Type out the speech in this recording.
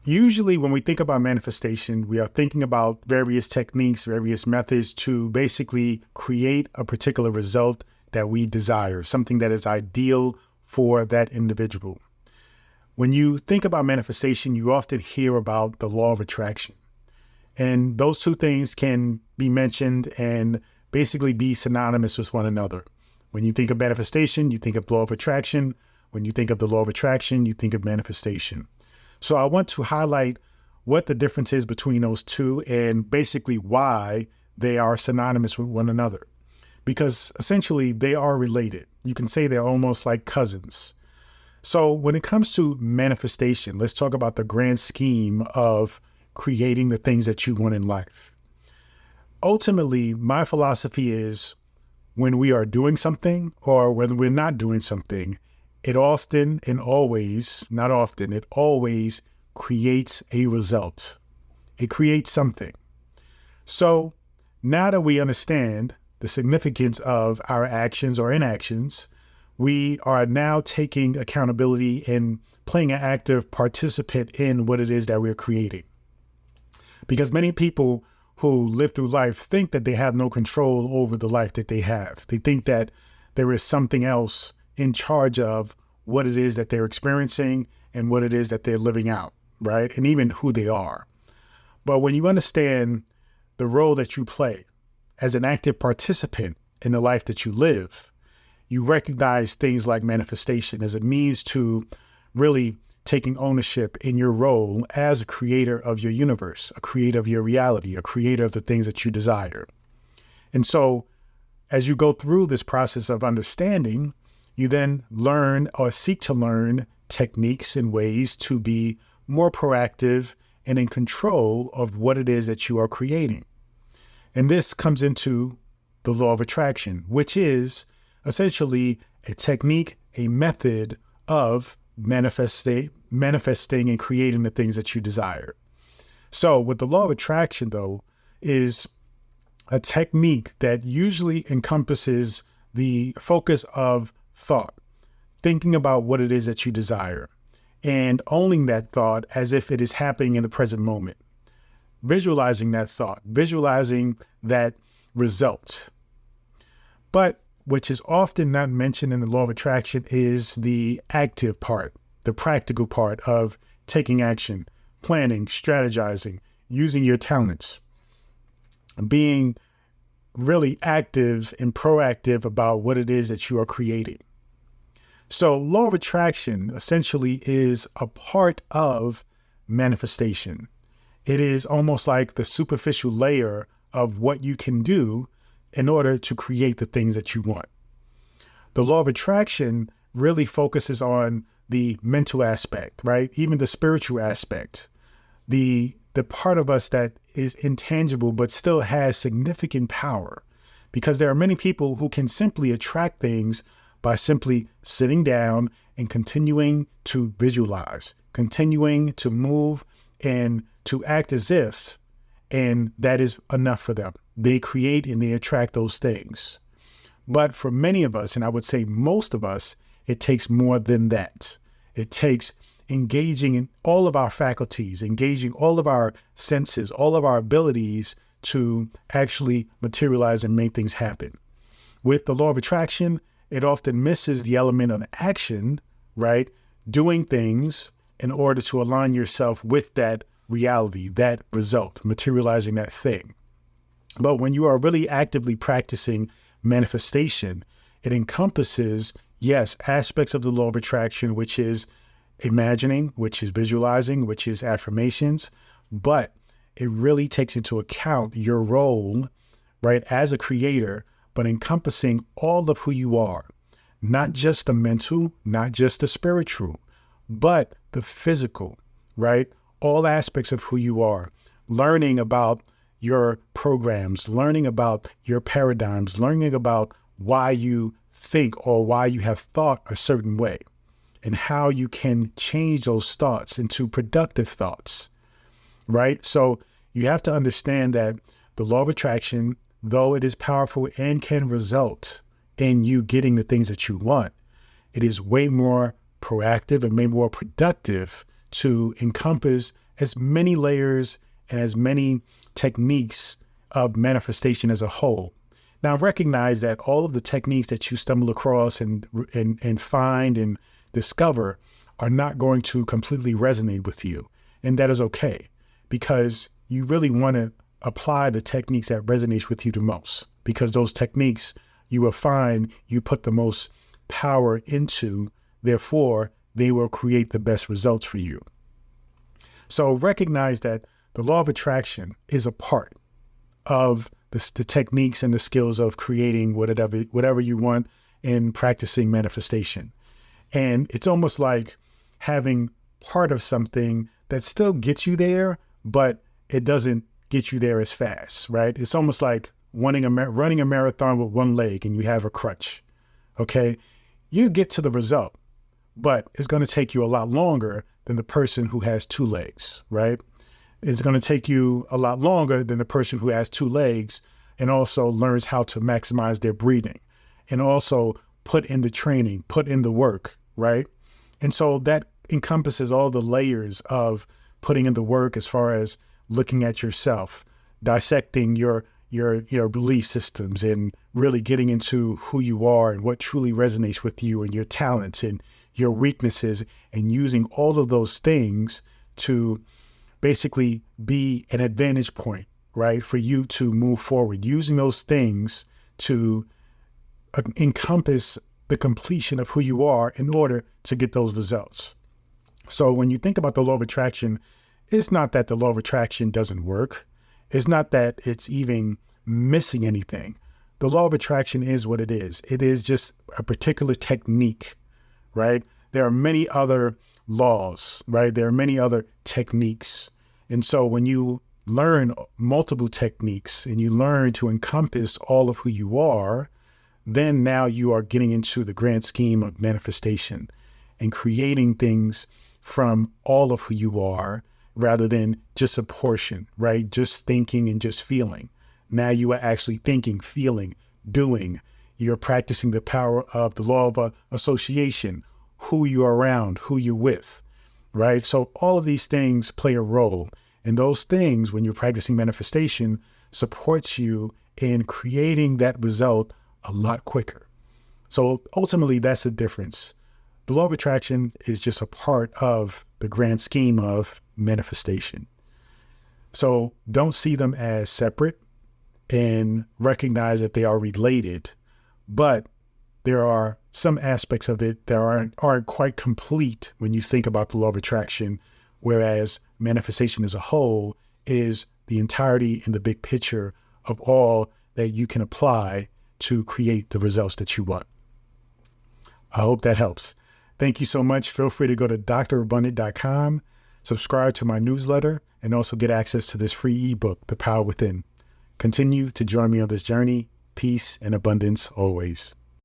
Usually when we think about manifestation, we are thinking about various techniques, various methods to basically create a particular result that we desire, something that is ideal for that individual. When you think about manifestation, you often hear about the law of attraction. And those two things can be mentioned and basically be synonymous with one another. When you think of manifestation, you think of law of attraction. When you think of the law of attraction, you think of manifestation. So I want to highlight what the difference is between those two and basically why they are synonymous with one another. Because essentially they are related. You can say they're almost like cousins. So when it comes to manifestation, let's talk about the grand scheme of creating the things that you want in life. Ultimately, my philosophy is when we are doing something or when we're not doing something, it often and always, not often, it always creates a result. It creates something. So now that we understand the significance of our actions or inactions, we are now taking accountability and playing an active participant in what it is that we're creating. Because many people who live through life think that they have no control over the life that they have. They think that there is something else in charge of what it is that they're experiencing and what it is that they're living out, right? And even who they are. But when you understand the role that you play as an active participant in the life that you live, you recognize things like manifestation as a means to really taking ownership in your role as a creator of your universe, a creator of your reality, a creator of the things that you desire. And so as you go through this process of understanding, you then learn or seek to learn techniques and ways to be more proactive and in control of what it is that you are creating. And this comes into the law of attraction, which is essentially a technique, a method of manifesting and creating the things that you desire. So what the law of attraction, though, is a technique that usually encompasses the focus of thought, thinking about what it is that you desire and owning that thought as if it is happening in the present moment, visualizing that thought, visualizing that result. But which is often not mentioned in the law of attraction is the active part, the practical part of taking action, planning, strategizing, using your talents, being really active and proactive about what it is that you are creating. So law of attraction essentially is a part of manifestation. It is almost like the superficial layer of what you can do in order to create the things that you want. The law of attraction really focuses on the mental aspect, right? Even the spiritual aspect, the part of us that is intangible, but still has significant power, because there are many people who can simply attract things by simply sitting down and continuing to visualize, continuing to move and to act as if, and that is enough for them. They create and they attract those things. But for many of us, and I would say most of us, it takes more than that. It takes engaging in all of our faculties, engaging all of our senses, all of our abilities to actually materialize and make things happen. With the law of attraction, it often misses the element of action, right? Doing things in order to align yourself with that reality, that result, materializing that thing. But when you are really actively practicing manifestation, it encompasses, yes, aspects of the law of attraction, which is imagining, which is visualizing, which is affirmations, but it really takes into account your role, right, as a creator, but encompassing all of who you are, not just the mental, not just the spiritual, but the physical, right? All aspects of who you are, learning about your programs, learning about your paradigms, learning about why you think or why you have thought a certain way and how you can change those thoughts into productive thoughts, right? So you have to understand that the law of attraction, though it is powerful and can result in you getting the things that you want, it is way more proactive and way more productive to encompass as many layers and as many techniques of manifestation as a whole. Now, recognize that all of the techniques that you stumble across and find and discover are not going to completely resonate with you. And that is okay, because you really want to apply the techniques that resonate with you the most, because those techniques you will find you put the most power into, therefore they will create the best results for you. So recognize that the law of attraction is a part of the techniques and the skills of creating whatever you want in practicing manifestation. And it's almost like having part of something that still gets you there, but it doesn't get you there as fast, right? It's almost like running a marathon with one leg and you have a crutch, okay? You get to the result, but it's going to take you a lot longer than the person who has two legs, right? It's going to take you a lot longer than the person who has two legs and also learns how to maximize their breathing and also put in the training, put in the work, right? And so that encompasses all the layers of putting in the work as far as looking at yourself, dissecting your belief systems and really getting into who you are and what truly resonates with you and your talents and your weaknesses, and using all of those things to basically be an advantage point, right? For you to move forward, using those things to encompass the completion of who you are in order to get those results. So when you think about the law of attraction, it's not that the law of attraction doesn't work. It's not that it's even missing anything. The law of attraction is what it is. It is just a particular technique, right? There are many other laws, right? There are many other techniques. And so when you learn multiple techniques and you learn to encompass all of who you are, then now you are getting into the grand scheme of manifestation and creating things from all of who you are rather than just a portion, right? Just thinking and just feeling. Now you are actually thinking, feeling, doing. You're practicing the power of the law of association, who you're around, who you're with, right? So all of these things play a role. And those things, when you're practicing manifestation, supports you in creating that result a lot quicker. So ultimately, that's the difference. The law of attraction is just a part of the grand scheme of manifestation. So don't see them as separate and recognize that they are related, but there are some aspects of it that aren't quite complete when you think about the law of attraction, whereas manifestation as a whole is the entirety and the big picture of all that you can apply to create the results that you want. I hope that helps. Thank you so much. Feel free to go to drabundant.com, subscribe to my newsletter, and also get access to this free ebook, The Power Within. Continue to join me on this journey. Peace and abundance always.